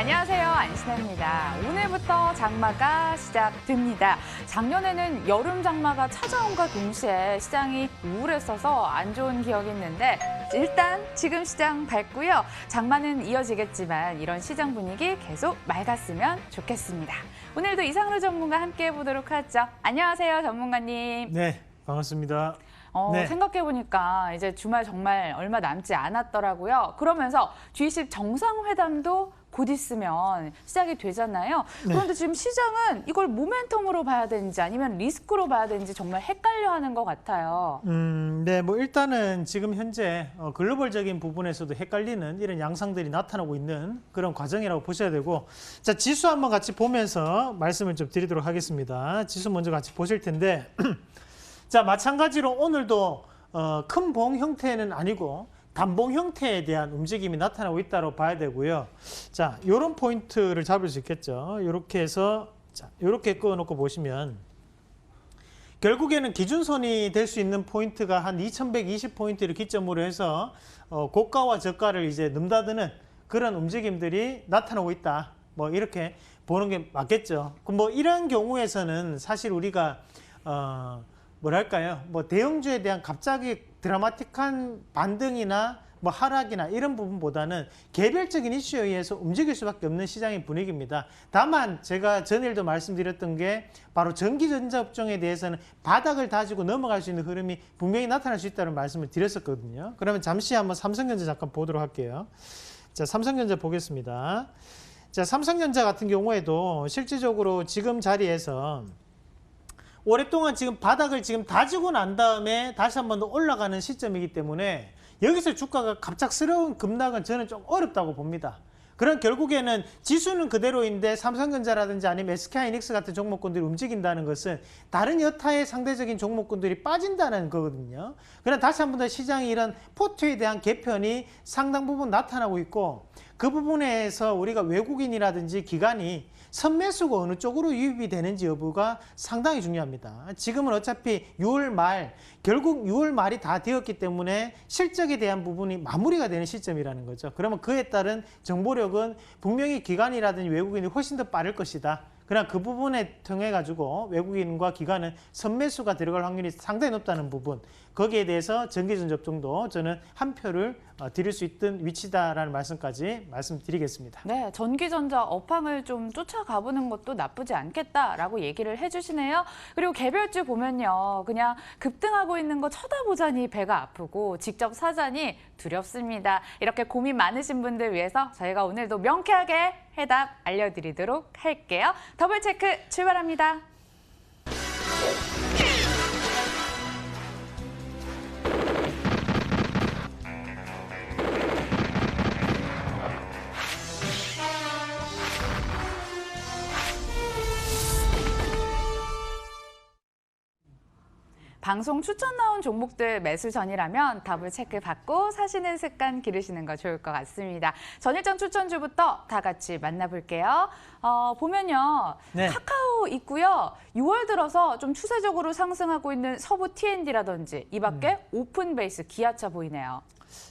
안녕하세요. 안신혜입니다. 오늘부터 장마가 시작됩니다. 작년에는 여름 장마가 찾아온과 동시에 시장이 우울했어서 안 좋은 기억이 있는데 일단 지금 시장 밝고요. 장마는 이어지겠지만 이런 시장 분위기 계속 맑았으면 좋겠습니다. 오늘도 이상로 전문가 함께 해보도록 하죠. 안녕하세요, 전문가님. 네, 반갑습니다. 네. 생각해보니까 이제 주말 정말 얼마 남지 않았더라고요. 그러면서 G20 정상회담도 곧 있으면 시작이 되잖아요. 네. 그런데 지금 시장은 이걸 모멘텀으로 봐야 되는지 아니면 리스크로 봐야 되는지 정말 헷갈려하는 것 같아요. 네, 뭐 일단은 지금 현재 글로벌적인 부분에서도 헷갈리는 이런 양상들이 나타나고 있는 그런 과정이라고 보셔야 되고, 자, 지수 한번 같이 보면서 말씀을 좀 드리도록 하겠습니다. 지수 먼저 같이 보실 텐데, 자, 마찬가지로 오늘도 큰 봉 형태는 아니고 단봉 형태에 대한 움직임이 나타나고 있다고 봐야 되고요. 자, 이런 포인트를 잡을 수 있겠죠. 이렇게 해서 자, 이렇게 그어놓고 보시면 결국에는 기준선이 될 수 있는 포인트가 한 2120포인트를 기점으로 해서 고가와 저가를 이제 넘나드는 그런 움직임들이 나타나고 있다. 뭐 이렇게 보는 게 맞겠죠. 그럼 뭐 이런 경우에서는 사실 우리가 뭐랄까요? 뭐 대형주에 대한 갑자기 드라마틱한 반등이나 뭐 하락이나 이런 부분보다는 개별적인 이슈에 의해서 움직일 수밖에 없는 시장의 분위기입니다. 다만 제가 전일도 말씀드렸던 게 바로 전기전자 업종에 대해서는 바닥을 다지고 넘어갈 수 있는 흐름이 분명히 나타날 수 있다는 말씀을 드렸었거든요. 그러면 잠시 한번 삼성전자 잠깐 보도록 할게요. 자, 삼성전자 보겠습니다. 자, 삼성전자 같은 경우에도 실질적으로 지금 자리에서 오랫동안 지금 바닥을 지금 다지고 난 다음에 다시 한 번 더 올라가는 시점이기 때문에 여기서 주가가 갑작스러운 급락은 저는 좀 어렵다고 봅니다. 그럼 결국에는 지수는 그대로인데 삼성전자라든지 아니면 SK하이닉스 같은 종목군들이 움직인다는 것은 다른 여타의 상대적인 종목군들이 빠진다는 거거든요. 그럼 다시 한 번 더 시장이 이런 포트에 대한 개편이 상당 부분 나타나고 있고, 그 부분에서 우리가 외국인이라든지 기관이 선매수가 어느 쪽으로 유입이 되는지 여부가 상당히 중요합니다. 지금은 어차피 6월 말, 결국 6월 말이 다 되었기 때문에 실적에 대한 부분이 마무리가 되는 시점이라는 거죠. 그러면 그에 따른 정보력은 분명히 기관이라든지 외국인이 훨씬 더 빠를 것이다. 그러나 그 부분에 통해 가지고 외국인과 기관은 선매수가 들어갈 확률이 상당히 높다는 부분, 거기에 대해서 전기전자 업종도 저는 한 표를 드릴 수 있던 위치다라는 말씀까지 말씀드리겠습니다. 네, 전기전자 업황을 좀 쫓아가보는 것도 나쁘지 않겠다라고 얘기를 해주시네요. 그리고 개별주 보면요, 그냥 급등하고 있는 거 쳐다보자니 배가 아프고 직접 사자니 두렵습니다. 이렇게 고민 많으신 분들 위해서 저희가 오늘도 명쾌하게 해답 알려드리도록 할게요. 더블체크 출발합니다. 방송 추천 나온 종목들 매수 전이라면 더블 체크 받고 사시는 습관 기르시는 거 좋을 것 같습니다. 전일장 추천주부터 다 같이 만나볼게요. 보면요, 네. 카카오 있고요. 6월 들어서 좀 추세적으로 상승하고 있는 서부 T&D라든지 이 밖에 오픈베이스 기아차 보이네요.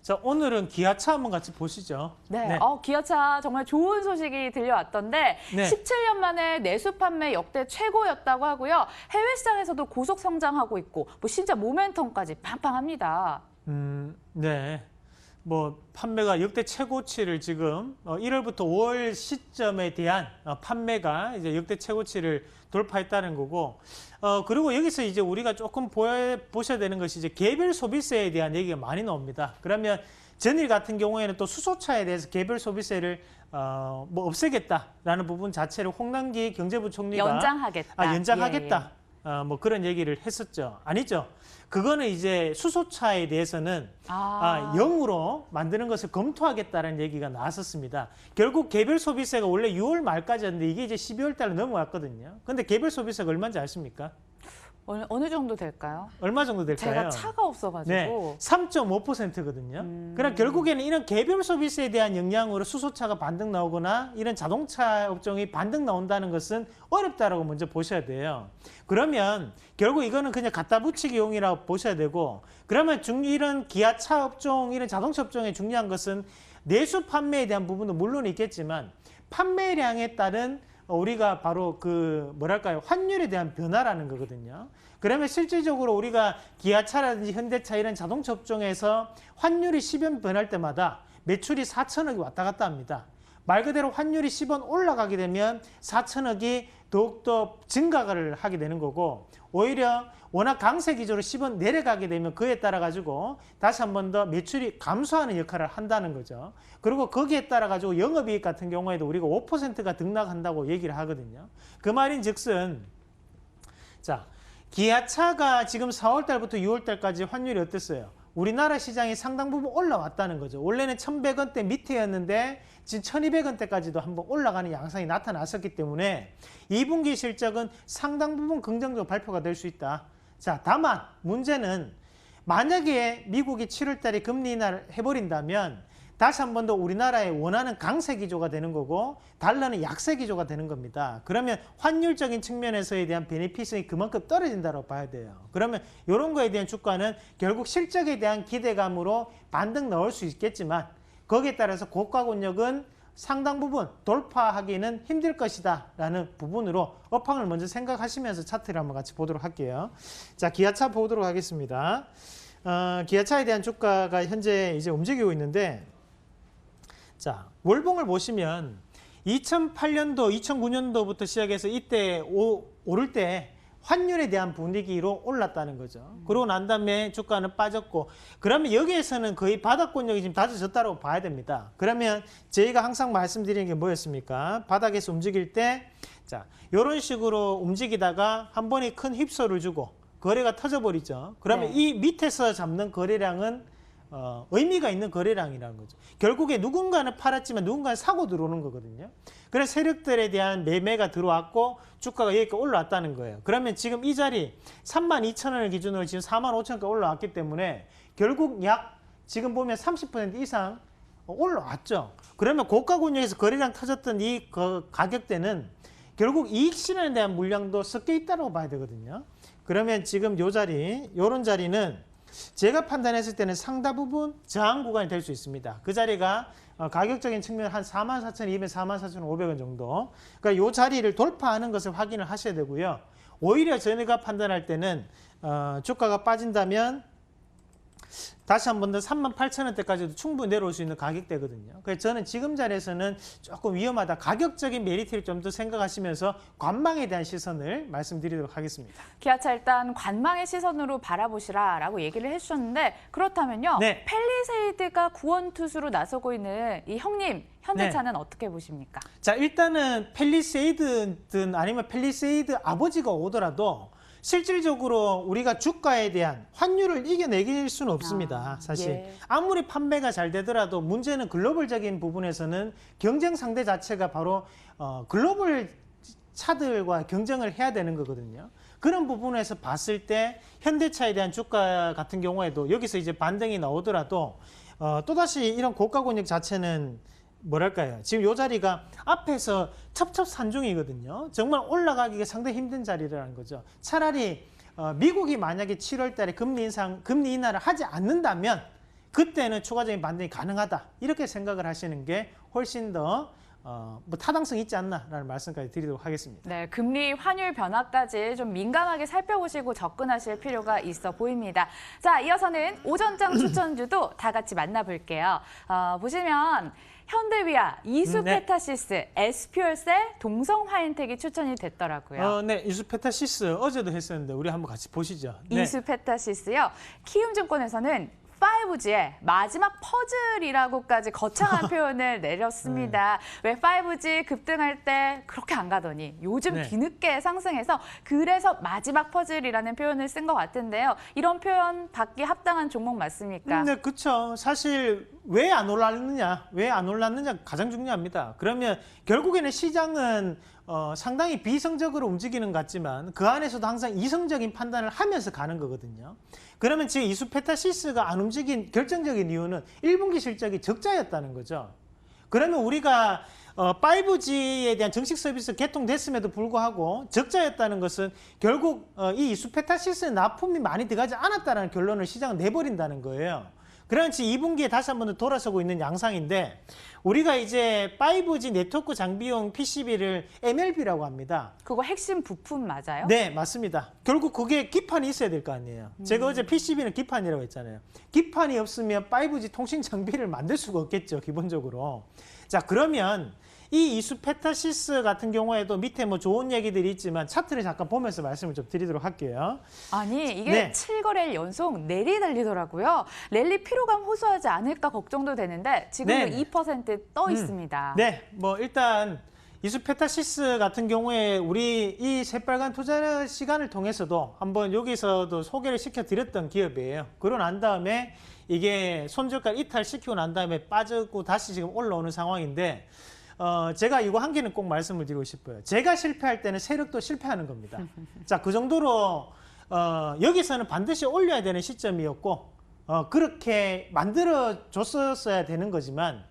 자, 오늘은 기아차 한번 같이 보시죠. 네, 기아차 정말 좋은 소식이 들려왔던데 네. 17년 만에 내수 판매 역대 최고였다고 하고요. 해외 시장에서도 고속 성장하고 있고 뭐 진짜 모멘텀까지 팡팡합니다. 네. 뭐 판매가 역대 최고치를 지금 1월부터 5월 시점에 대한 판매가 이제 역대 최고치를 돌파했다는 거고, 그리고 여기서 이제 우리가 조금 보셔야 되는 것이 이제 개별 소비세에 대한 얘기가 많이 나옵니다. 그러면 전일 같은 경우에는 또 수소차에 대해서 개별 소비세를 뭐 없애겠다라는 부분 자체를 홍남기 경제부총리가 연장하겠다. 연장하겠다. 예. 뭐 그런 얘기를 했었죠. 아니죠. 그거는 이제 수소차에 대해서는 0으로 만드는 것을 검토하겠다는 얘기가 나왔었습니다. 결국 개별 소비세가 원래 6월 말까지였는데 이게 이제 12월 달로 넘어갔거든요. 근데 개별 소비세가 얼마인지 아십니까? 어느 정도 될까요? 얼마 정도 될까요? 제가 차가 없어가지고. 네, 3.5%거든요. 그럼 결국에는 이런 개별 소비세에 대한 영향으로 수소차가 반등 나오거나 이런 자동차 업종이 반등 나온다는 것은 어렵다라고 먼저 보셔야 돼요. 그러면 결국 이거는 그냥 갖다 붙이기용이라고 보셔야 되고, 그러면 이런 기아차 업종, 이런 자동차 업종의 중요한 것은 내수 판매에 대한 부분도 물론 있겠지만 판매량에 따른 우리가 바로 그 뭐랄까요? 환율에 대한 변화라는 거거든요. 그러면 실질적으로 우리가 기아차라든지 현대차 이런 자동차 업종에서 환율이 10원 변할 때마다 매출이 4천억이 왔다 갔다 합니다. 말 그대로 환율이 10원 올라가게 되면 4천억이 더욱더 증가를 하게 되는 거고, 오히려 워낙 강세 기조로 10원 내려가게 되면 그에 따라 가지고 다시 한 번 더 매출이 감소하는 역할을 한다는 거죠. 그리고 거기에 따라 가지고 영업이익 같은 경우에도 우리가 5%가 등락한다고 얘기를 하거든요. 그 말인 즉슨, 자, 기아차가 지금 4월 달부터 6월 달까지 환율이 어땠어요? 우리나라 시장이 상당 부분 올라왔다는 거죠. 원래는 1,100원대 밑에였는데 지금 1,200원대까지도 한번 올라가는 양상이 나타났었기 때문에 2분기 실적은 상당 부분 긍정적으로 발표가 될 수 있다. 자, 다만 문제는 만약에 미국이 7월 달에 금리 인하를 해버린다면 다시 한 번 더 우리나라의 원하는 강세 기조가 되는 거고 달러는 약세 기조가 되는 겁니다. 그러면 환율적인 측면에서에 대한 베네핏이 그만큼 떨어진다고 봐야 돼요. 그러면 이런 거에 대한 주가는 결국 실적에 대한 기대감으로 반등 넣을 수 있겠지만 거기에 따라서 고가권역은 상당 부분 돌파하기는 힘들 것이다 라는 부분으로 업황을 먼저 생각하시면서 차트를 한번 같이 보도록 할게요. 자, 기아차 보도록 하겠습니다. 기아차에 대한 주가가 현재 이제 움직이고 있는데, 자, 월봉을 보시면 2008년도, 2009년도부터 시작해서 이때 오를 때 환율에 대한 분위기로 올랐다는 거죠. 그러고 난 다음에 주가는 빠졌고, 그러면 여기에서는 거의 바닥권역이 지금 다져졌다고 봐야 됩니다. 그러면 저희가 항상 말씀드리는 게 뭐였습니까? 바닥에서 움직일 때, 자, 이런 식으로 움직이다가 한 번에 큰 휩소를 주고 거래가 터져버리죠. 그러면 이 밑에서 잡는 거래량은 의미가 있는 거래량이라는 거죠. 결국에 누군가는 팔았지만 누군가는 사고 들어오는 거거든요. 그래서 세력들에 대한 매매가 들어왔고 주가가 여기까지 올라왔다는 거예요. 그러면 지금 이 자리 32,000원을 기준으로 지금 45,000원까지 올라왔기 때문에 결국 약 지금 보면 30% 이상 올라왔죠. 그러면 고가권역에서 거래량 터졌던 이 가격대는 결국 이익 실현에 대한 물량도 섞여 있다고 봐야 되거든요. 그러면 지금 요 자리, 요런 자리는 제가 판단했을 때는 상당 부분 저항 구간이 될 수 있습니다. 그 자리가 가격적인 측면 한 44,200, 44,500원 정도. 그러니까 이 자리를 돌파하는 것을 확인을 하셔야 되고요. 오히려 저희가 판단할 때는 주가가 빠진다면 다시 한 번 더 38,000원대까지도 충분히 내려올 수 있는 가격대거든요. 그래서 저는 지금 자리에서는 조금 위험하다. 가격적인 메리트를 좀 더 생각하시면서 관망에 대한 시선을 말씀드리도록 하겠습니다. 기아차 일단 관망의 시선으로 바라보시라라고 얘기를 해주셨는데, 그렇다면요. 네. 펠리세이드가 구원투수로 나서고 있는 이 형님, 현대차는 어떻게 보십니까? 자, 일단은 펠리세이드든 아니면 펠리세이드 아버지가 오더라도 실질적으로 우리가 주가에 대한 환율을 이겨내길 수는 없습니다. 사실 예. 아무리 판매가 잘 되더라도 문제는 글로벌적인 부분에서는 경쟁 상대 자체가 바로 글로벌 차들과 경쟁을 해야 되는 거거든요. 그런 부분에서 봤을 때 현대차에 대한 주가 같은 경우에도 여기서 이제 반등이 나오더라도 또다시 이런 고가권역 자체는 뭐랄까요? 지금 이 자리가 앞에서 첩첩산중이거든요. 정말 올라가기가 상당히 힘든 자리라는 거죠. 차라리 미국이 만약에 7월 달에 금리 인하를 하지 않는다면 그때는 추가적인 반등이 가능하다. 이렇게 생각을 하시는 게 훨씬 더 타당성이 있지 않나라는 말씀까지 드리도록 하겠습니다. 네, 금리 환율 변화까지 좀 민감하게 살펴보시고 접근하실 필요가 있어 보입니다. 자, 이어서는 오전장 추천주도 다 같이 만나볼게요. 보시면 현대위아, 이수페타시스, 에스퓨얼셀, 동성화인텍이 추천이 됐더라고요. 네, 이수페타시스 어제도 했었는데 우리 한번 같이 보시죠. 네. 이수페타시스요. 키움증권에서는 5G의 마지막 퍼즐이라고까지 거창한 표현을 내렸습니다. 왜 5G 급등할 때 그렇게 안 가더니 요즘 네. 뒤늦게 상승해서 그래서 마지막 퍼즐이라는 표현을 쓴 것 같은데요. 이런 표현 받기 합당한 종목 맞습니까? 네, 그렇죠. 사실 왜 안 올랐느냐, 가장 중요합니다. 그러면 결국에는 시장은 상당히 비성적으로 움직이는 것 같지만 그 안에서도 항상 이성적인 판단을 하면서 가는 거거든요. 그러면 지금 이수페타시스가 안 움직인 결정적인 이유는 1분기 실적이 적자였다는 거죠. 그러면 우리가 5G에 대한 정식 서비스 개통됐음에도 불구하고 적자였다는 것은 결국 이 이수페타시스의 납품이 많이 들어가지 않았다는 결론을 시장은 내버린다는 거예요. 그렇지 2분기에 다시 한 번 더 돌아서고 있는 양상인데 우리가 이제 5G 네트워크 장비용 PCB를 MLB라고 합니다. 그거 핵심 부품 맞아요? 네, 맞습니다. 결국 그게 기판이 있어야 될 거 아니에요. 제가 어제 PCB는 기판이라고 했잖아요. 기판이 없으면 5G 통신 장비를 만들 수가 없겠죠, 기본적으로. 자, 그러면 이 이수페타시스 같은 경우에도 밑에 뭐 좋은 얘기들이 있지만 차트를 잠깐 보면서 말씀을 좀 드리도록 할게요. 아니 이게 네. 7거래일 연속 랠리 달리더라고요. 랠리 피로감 호소하지 않을까 걱정도 되는데 지금도 네. 2%떠 있습니다. 네, 뭐 일단 이수페타시스 같은 경우에 우리 이 새빨간 투자 시간을 통해서도 한번 여기서도 소개를 시켜드렸던 기업이에요. 그러고 난 다음에 이게 손절가 이탈시키고 난 다음에 빠지고 다시 지금 올라오는 상황인데 제가 이거 한 개는 꼭 말씀을 드리고 싶어요. 제가 실패할 때는 세력도 실패하는 겁니다. 자, 그 정도로 여기서는 반드시 올려야 되는 시점이었고 그렇게 만들어줬었어야 되는 거지만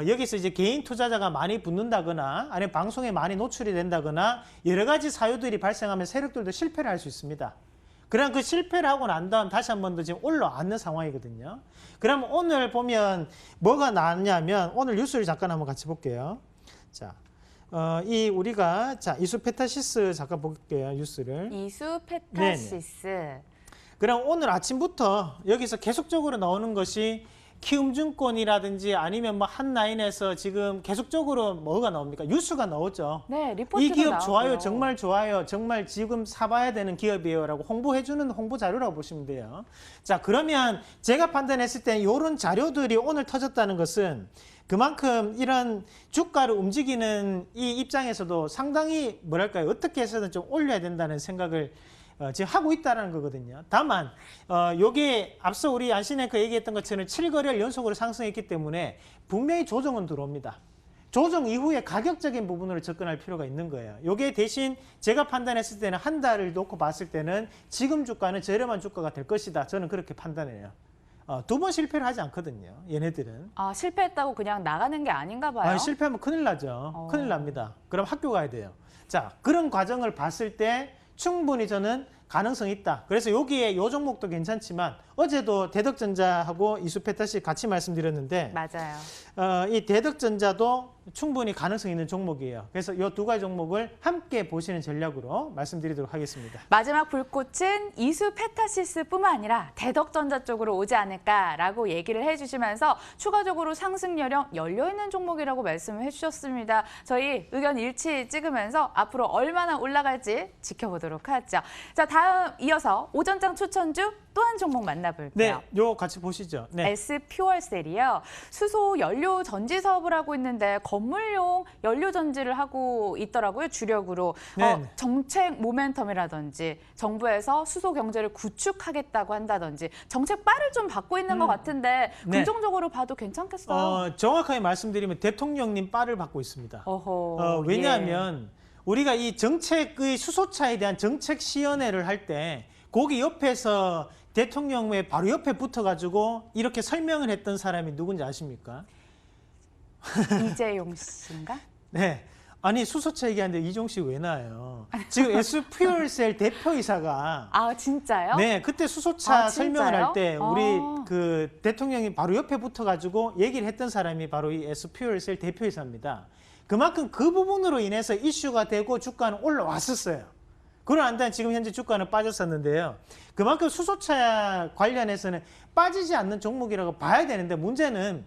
여기서 이제 개인 투자자가 많이 붙는다거나 아니면 방송에 많이 노출이 된다거나 여러 가지 사유들이 발생하면 세력들도 실패를 할 수 있습니다. 그럼 그 실패를 하고 난 다음 다시 한 번 더 지금 올라앉는 상황이거든요. 그럼 오늘 보면 뭐가 나왔냐면 오늘 뉴스를 잠깐 한번 같이 볼게요. 자, 우리가 이수페타시스 잠깐 볼게요, 뉴스를. 이수페타시스. 그럼 오늘 아침부터 여기서 계속적으로 나오는 것이 키움증권이라든지 아니면 뭐 한라인에서 지금 계속적으로 뭐가 나옵니까? 뉴스가 나오죠. 네, 리포트도 이 기업 나오고요. 좋아요, 정말 좋아요, 정말 지금 사봐야 되는 기업이에요라고 홍보해주는 홍보 자료라고 보시면 돼요. 자, 그러면 제가 판단했을 때 이런 자료들이 오늘 터졌다는 것은 그만큼 이런 주가를 움직이는 이 입장에서도 상당히 뭐랄까요, 어떻게 해서든 좀 올려야 된다는 생각을 지금 하고 있다는 거거든요. 다만 요게 앞서 우리 안신앵커 얘기했던 것처럼 7거래일 연속으로 상승했기 때문에 분명히 조정은 들어옵니다. 조정 이후에 가격적인 부분으로 접근할 필요가 있는 거예요. 요게 대신 제가 판단했을 때는 한 달을 놓고 봤을 때는 지금 주가는 저렴한 주가가 될 것이다. 저는 그렇게 판단해요. 두 번 실패를 하지 않거든요, 얘네들은. 아, 실패했다고 그냥 나가는 게 아닌가 봐요. 실패하면 큰일 나죠. 큰일 납니다. 그럼 학교 가야 돼요. 자, 그런 과정을 봤을 때 충분히 저는 가능성이 있다. 그래서 여기에 요 종목도 괜찮지만 어제도 대덕전자하고 이수페타시 같이 말씀드렸는데 맞아요. 이 대덕전자도 충분히 가능성 있는 종목이에요. 그래서 이 두 가지 종목을 함께 보시는 전략으로 말씀드리도록 하겠습니다. 마지막 불꽃은 이수페타시스뿐만 아니라 대덕전자 쪽으로 오지 않을까라고 얘기를 해주시면서 추가적으로 상승 여력 열려있는 종목이라고 말씀을 해주셨습니다. 저희 의견 일치 찍으면서 앞으로 얼마나 올라갈지 지켜보도록 하죠. 자, 다음 이어서 오전장 추천주 또 한 종목 만나볼게요. 네, 요 같이 보시죠. 네. S퓨얼셀이요. 수소 연료 전지 사업을 하고 있는데 건물용 연료 전지를 하고 있더라고요, 주력으로. 네. 정책 모멘텀이라든지 정부에서 수소 경제를 구축하겠다고 한다든지 정책 빠를 좀 받고 있는 것 같은데 네. 긍정적으로 봐도 괜찮겠어요? 정확하게 말씀드리면 대통령님 빠를 받고 있습니다. 왜냐하면 예. 우리가 이 정책의 수소차에 대한 정책 시연회를 할 때 거기 옆에서 대통령의 바로 옆에 붙어가지고 이렇게 설명을 했던 사람이 누군지 아십니까? 이재용 씨인가? 네. 아니 수소차 얘기하는데 이종 씨 왜 나와요? 지금 S퓨얼셀 대표이사가 아, 진짜요? 네, 그때 수소차 설명을 할 때 우리 아. 그 대통령이 바로 옆에 붙어가지고 얘기를 했던 사람이 바로 이 S퓨얼셀 대표이사입니다. 그만큼 그 부분으로 인해서 이슈가 되고 주가는 올라왔었어요. 그러나 지금 현재 주가는 빠졌었는데요. 그만큼 수소차 관련해서는 빠지지 않는 종목이라고 봐야 되는데 문제는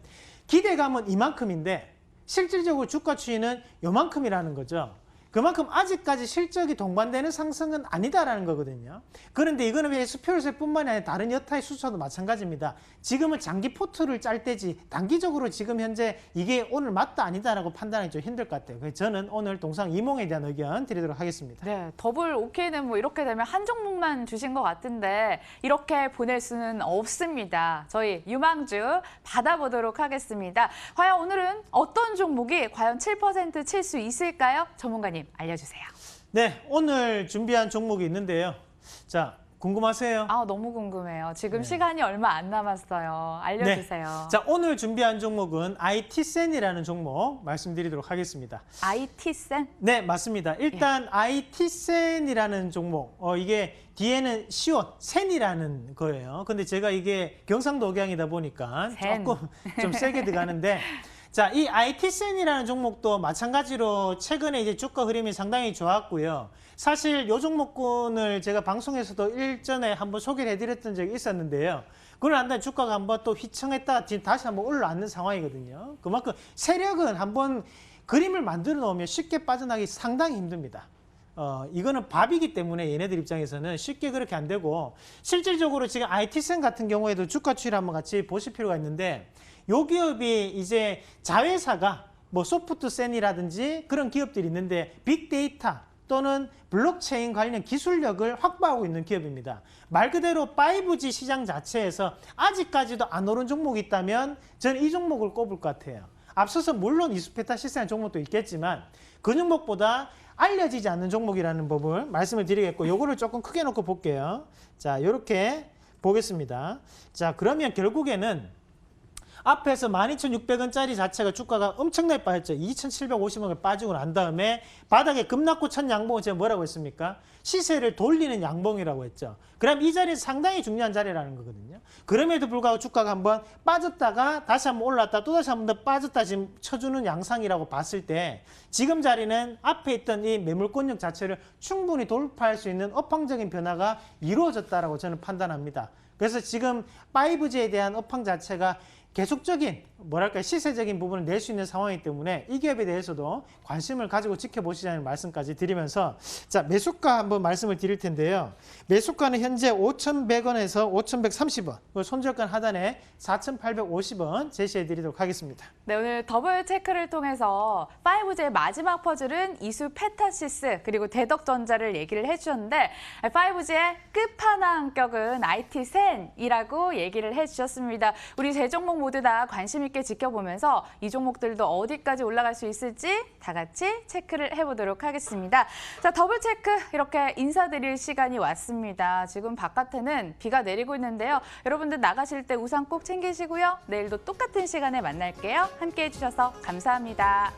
기대감은 이만큼인데 실질적으로 주가 추이는 요만큼이라는 거죠. 그만큼 아직까지 실적이 동반되는 상승은 아니다라는 거거든요. 그런데 이거는 S퓨얼셀뿐만이 아니라 다른 여타의 수소차도 마찬가지입니다. 지금은 장기 포트를 짤 때지 단기적으로 지금 현재 이게 오늘 맞다 아니다라고 판단하기 좀 힘들 것 같아요. 그래서 저는 오늘 동상이몽에 대한 의견 드리도록 하겠습니다. 네, 더블 OK는 뭐 이렇게 되면 한 종목만 주신 것 같은데 이렇게 보낼 수는 없습니다. 저희 유망주 받아보도록 하겠습니다. 과연 오늘은 어떤 종목이 과연 7% 칠 수 있을까요? 전문가님 알려주세요. 네, 오늘 준비한 종목이 있는데요. 자, 궁금하세요? 아, 너무 궁금해요. 지금 네. 시간이 얼마 안 남았어요. 알려주세요. 자, 오늘 준비한 종목은 IT센이라는 종목 말씀드리도록 하겠습니다. IT센? 네, 맞습니다. 일단 IT센이라는 종목, 이게 뒤에는 시옷, 센이라는 거예요. 근데 제가 이게 경상도 억양이다 보니까 센. 조금 좀 세게 들어가는데 자, 이 IT센이라는 종목도 마찬가지로 최근에 이제 주가 흐름이 상당히 좋았고요. 사실 이 종목군을 제가 방송에서도 일전에 한번 소개를 해드렸던 적이 있었는데요. 그걸 한 다음에 주가가 한번 또 휘청했다가 지금 다시 한번 올라앉는 상황이거든요. 그만큼 세력은 한번 그림을 만들어 놓으면 쉽게 빠져나기 상당히 힘듭니다. 이거는 밥이기 때문에 얘네들 입장에서는 쉽게 그렇게 안 되고 실질적으로 지금 IT센 같은 경우에도 주가 추이를 한번 같이 보실 필요가 있는데 요 기업이 이제 자회사가 뭐 소프트센이라든지 그런 기업들이 있는데 빅데이터 또는 블록체인 관련 기술력을 확보하고 있는 기업입니다. 말 그대로 5G 시장 자체에서 아직까지도 안 오른 종목이 있다면 저는 이 종목을 꼽을 것 같아요. 앞서서 물론 이수페타 시스템 종목도 있겠지만 그 종목보다 알려지지 않는 종목이라는 법을 말씀을 드리겠고 요거를 조금 크게 놓고 볼게요. 자, 이렇게 보겠습니다. 자, 그러면 결국에는 앞에서 12,600원짜리 자체가 주가가 엄청나게 빠졌죠. 2,750원을 빠지고 난 다음에 바닥에 급락고 첫 양봉을 제가 뭐라고 했습니까? 시세를 돌리는 양봉이라고 했죠. 그럼 이 자리는 상당히 중요한 자리라는 거거든요. 그럼에도 불구하고 주가가 한번 빠졌다가 다시 한번 올랐다 또 다시 한번 더 빠졌다 지금 쳐주는 양상이라고 봤을 때 지금 자리는 앞에 있던 이 매물권역 자체를 충분히 돌파할 수 있는 업황적인 변화가 이루어졌다라고 저는 판단합니다. 그래서 지금 5G에 대한 업황 자체가 계속적인 뭐랄까 시세적인 부분을 낼 수 있는 상황이기 때문에 이 기업에 대해서도 관심을 가지고 지켜보시자는 말씀까지 드리면서 자, 매수가 한번 말씀을 드릴 텐데요. 매수가는 현재 5,100원에서 5,130원, 손절가 하단에 4,850원 제시해 드리도록 하겠습니다. 네, 오늘 더블 체크를 통해서 5G의 마지막 퍼즐은 이수페타시스 그리고 대덕전자를 얘기를 해주셨는데 5G의 끝판왕격은 IT센이라고 얘기를 해주셨습니다. 우리 세 종목 모두 다 관심 있게 지켜보면서 이 종목들도 어디까지 올라갈 수 있을지 다 같이 체크를 해보도록 하겠습니다. 자, 더블 체크 이렇게 인사드릴 시간이 왔습니다. 지금 바깥에는 비가 내리고 있는데요. 여러분들 나가실 때 우산 꼭 챙기시고요. 내일도 똑같은 시간에 만날게요. 함께해 주셔서 감사합니다.